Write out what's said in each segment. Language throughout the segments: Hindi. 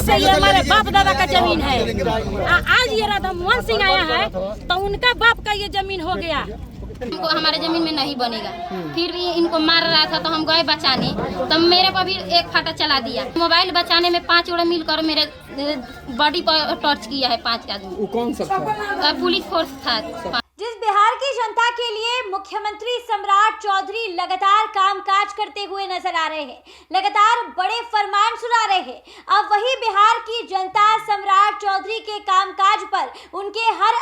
से ये हमारे बाप दादा का जमीन है। आज ये राधा मोहन सिंह आया है तो उनका बाप का ये जमीन हो गया। हमको हमारे जमीन में नहीं बनेगा। फिर भी इनको मार रहा था तो हम गए बचाने, तो मेरे पर भी एक फाटा चला दिया। मोबाइल बचाने में 5 जोड़े मिलकर मेरे बॉडी पर टॉर्च किया है 5 आदमी। वो कौन सा था? पुलिस फोर्स था। जिस बिहार की जनता के लिए मुख्यमंत्री सम्राट चौधरी लगातार कामकाज करते हुए नजर आ रहे हैं, लगातार बड़े फरमान सुना रहे हैं, अब वही बिहार की जनता सम्राट चौधरी के कामकाज पर, उनके हर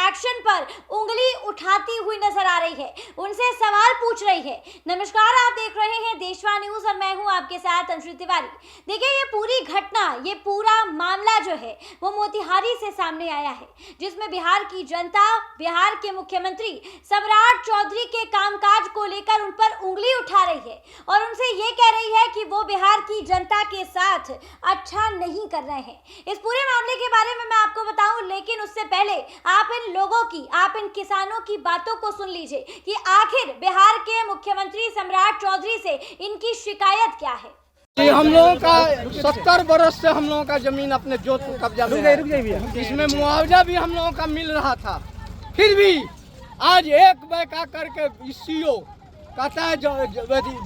एक्शन पर उंगली उठाती हुई नजर आ रही है, उनसे सवाल पूछ रही है। नमस्कार, आप देख रहे हैं देशवा न्यूज और मैं हूं आपके साथ अंशु तिवारी। देखिए, ये पूरी घटना, ये पूरा मामला जो है वो मोतिहारी से सामने आया है, जिसमें बिहार की जनता, बिहार के मुख्यमंत्री सम्राट चौधरी के कामकाज को लेकर उन पर उंगली उठा रही है और उनसे ये कह रही है कि वो बिहार की जनता के साथ अच्छा नहीं कर रहे हैं। इस पूरे मामले के बारे में मैं आपको बताऊं, लेकिन उससे पहले आप इन लोगों की, आप इन किसानों की बातों को सुन लीजिए कि आखिर बिहार के मुख्यमंत्री सम्राट चौधरी से इनकी शिकायत क्या है। हम लोगों का 70 बरस से हम लोगों का जमीन अपने जोत को कब्जा में है। इसमें मुआवजा भी हम लोगों का मिल रहा था, फिर भी आज एक बैका करके सीओ कहता है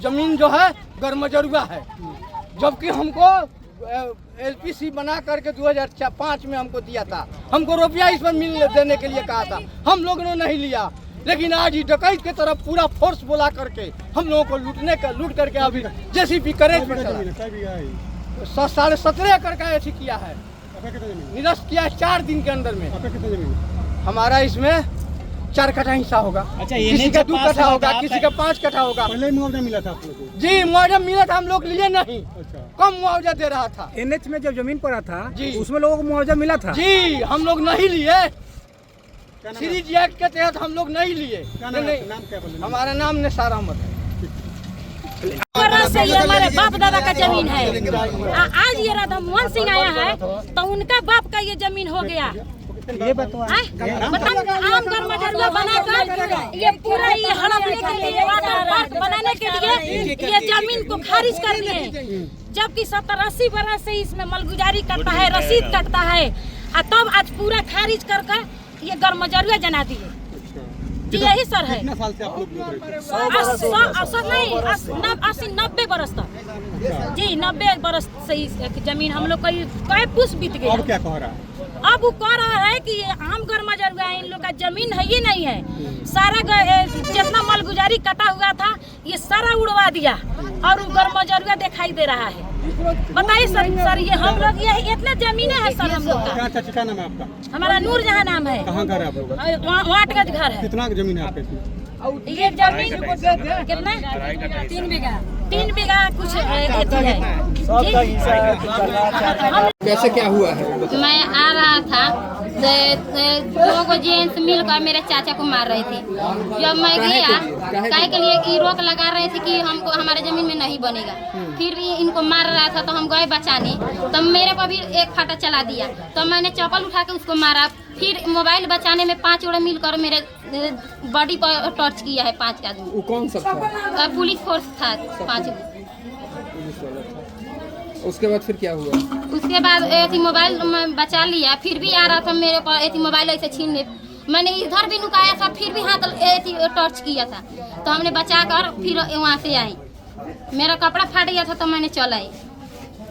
जमीन जो है गरमजरुआ है, जबकि हमको एलपीसी बना करके 2005 में हमको दिया था। हमको रुपया इस पर मिल देने के लिए कहा था, हम लोगों ने नहीं लिया। लेकिन आज ही डकैत की तरफ पूरा फोर्स बोला करके हम लोगों को लूट करके अभी जेसीबी करेज पर 17.5 एकड़ का ऐसी किया है, निरस्त किया है 4 दिन के अंदर में। हमारा इसमें 4 कट्ठा हिस्सा होगा। अच्छा, किसी का 2 कट्ठा होगा, किसी का 5 कट्ठा होगा। पहले मुआवजा मिला था आप लोगों को? जी, मुआवजा मिला था, हम लोग लिए नहीं। अच्छा। कम मुआवजा दे रहा था। एनएच में जब जमीन पड़ा था जी, उसमें लोगों को मुआवजा मिला था। जी, हम लोग नहीं लिए। सीरीज एक्ट के तहत हम लोग नहीं लिए। हमारा नाम निसार अहमद है। से ये हमारे बाप दादा का जमीन है। आज ये राधा मोहन सिंह आया है तो उनका बाप का ये जमीन हो गया। ये बताओ, आम गरमजरुआ बनाकर ये पूरा ये हड़पने के लिए, वाटर पार्क बनाने के लिए ये जमीन को खारिज कर दिए, जबकि 70-80 बरस से इसमें मलगुजारी करता है, रसीद कटता है, और तब आज पूरा खारिज करके ये गरमजरुआ जना दिए। यही सर है। कितना साल से आप लोग 80-90 बरस तक। जी, 90 बरस से जमीन हम लोग का कई पुष बीत गया। अब क्या कह रहा है? अब वो कह रहा है कि आम गरमजरुआ इन लोग का जमीन है ही नहीं है, सारा जितना मलगुजारी कटा हुआ था ये सारा उड़वा दिया और वो गरमजरुआ दिखाई दे रहा है। बताइए सर, ये हम लोग ये इतने जमीनें है सर हम लोग का। क्या नाम है आपका? हमारा नूरजहां नाम है। कहाँ घर है आप लोग? 8 गज घर है। कितना जमीन है आपके? ये जमीन कितना? 3 बीघा कुछ है। कैसे क्या हुआ है? मैं आ रहा था, 2 जेंट्स मिलकर मेरे चाचा को मार रहे थे। जब मैं गया, काहे के लिए कि रोक लगा रहे थे कि हमको हमारे जमीन में नहीं बनेगा। फिर भी इनको मार रहा था तो हम गए बचाने, तो मेरे पर भी एक फाटा चला दिया, तो मैंने चप्पल उठा के उसको मारा। फिर मोबाइल बचाने में 5 जोड़े मिलकर मेरे बॉडी पर टॉर्च किया है 5 आदमी। वो कौन सा था? पुलिस फोर्स था 5। उसके बाद फिर क्या हुआ? उसके बाद मोबाइल बचा लिया, फिर भी आ रहा था मेरे पास मोबाइल ऐसे छीन ले। मैंने इधर भी नुकाया था, फिर भी हाथ टॉर्च किया था, तो हमने बचा कर फिर वहाँ से आई। मेरा कपड़ा फाट गया था तो मैंने चल आई।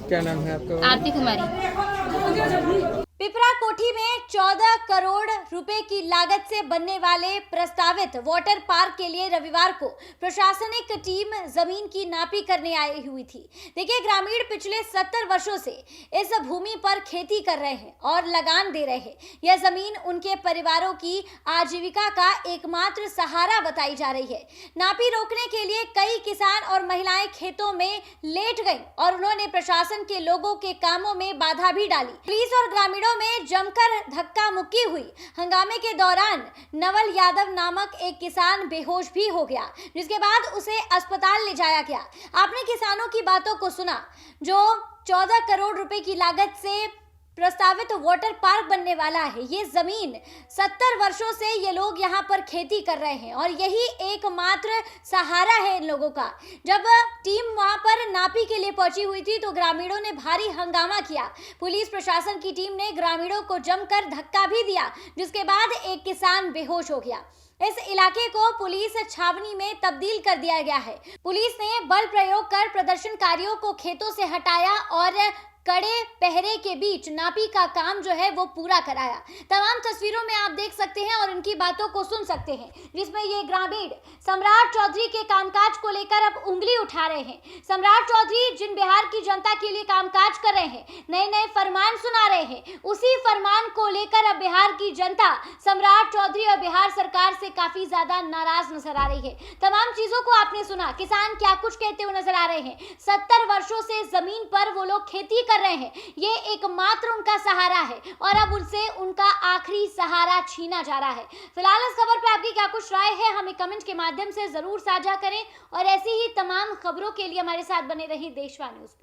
क्या नाम है आपका? आरती कुमारी। पिपरा कोठी में 14 करोड़ रुपए की लागत से बनने वाले प्रस्तावित वाटर पार्क के लिए रविवार को प्रशासनिक टीम जमीन की नापी करने आई हुई थी। देखिए, ग्रामीण पिछले 70 वर्षों से इस भूमि पर खेती कर रहे हैं और लगान दे रहे हैं। यह जमीन उनके परिवारों की आजीविका का एकमात्र सहारा बताई जा रही है। नापी रोकने के लिए कई किसान और महिलाएं खेतों में लेट गईं और उन्होंने प्रशासन के लोगों के कामों में बाधा भी डाली। पुलिस और ग्रामीणों में जमकर धक्का मुक्की हुई। हंगामे के दौरान नवल यादव नामक एक किसान बेहोश भी हो गया, जिसके बाद उसे अस्पताल ले जाया गया। आपने किसानों की बातों को सुना जो 14 करोड़ रुपए की लागत से प्रस्तावित वाटर पार्क बनने वाला है। ये जमीन 70 वर्षों से ये लोग यहाँ पर खेती कर रहे हैं और यही एकमात्र सहारा है इन लोगों का। जब टीम वहाँ पर नापी के लिए पहुंची हुई थी तो ग्रामीणों ने भारी हंगामा किया। पुलिस प्रशासन की टीम ने ग्रामीणों को जमकर धक्का भी दिया, जिसके बाद एक किसान बेहोश हो गया। इस इलाके को पुलिस छावनी में तब्दील कर दिया गया है। पुलिस ने बल प्रयोग कर प्रदर्शनकारियों को खेतों से हटाया और कड़े पहरे के बीच नापी का काम जो है वो पूरा कराया। तमाम तस्वीरों में आप देख सकते हैं और इनकी बातों को सुन सकते हैं, जिसमें ये ग्रामीण सम्राट चौधरी के कामकाज को लेकर अब उंगली उठा रहे हैं। सम्राट चौधरी जिन बिहार की जनता के लिए कामकाज कर रहे हैं, नए नए फरमान सुना रहे हैं, उसी फरमान को लेकर अब बिहार की जनता सम्राट चौधरी और बिहार सरकार से काफी ज्यादा नाराज नजर आ रही है। तमाम चीजों को आपने सुना, किसान क्या कुछ कहते हुए नजर आ रहे हैं। 70 वर्षों से जमीन पर वो लोग खेती कर रहे हैं, ये एकमात्र उनका सहारा है और अब उनसे उनका आखिरी सहारा छीना जा रहा है। फिलहाल इस खबर पे आपकी क्या कुछ राय है, हमें कमेंट के माध्यम से जरूर साझा करें और ऐसी ही तमाम खबरों के लिए हमारे साथ बने रहिए देशवा न्यूज पर।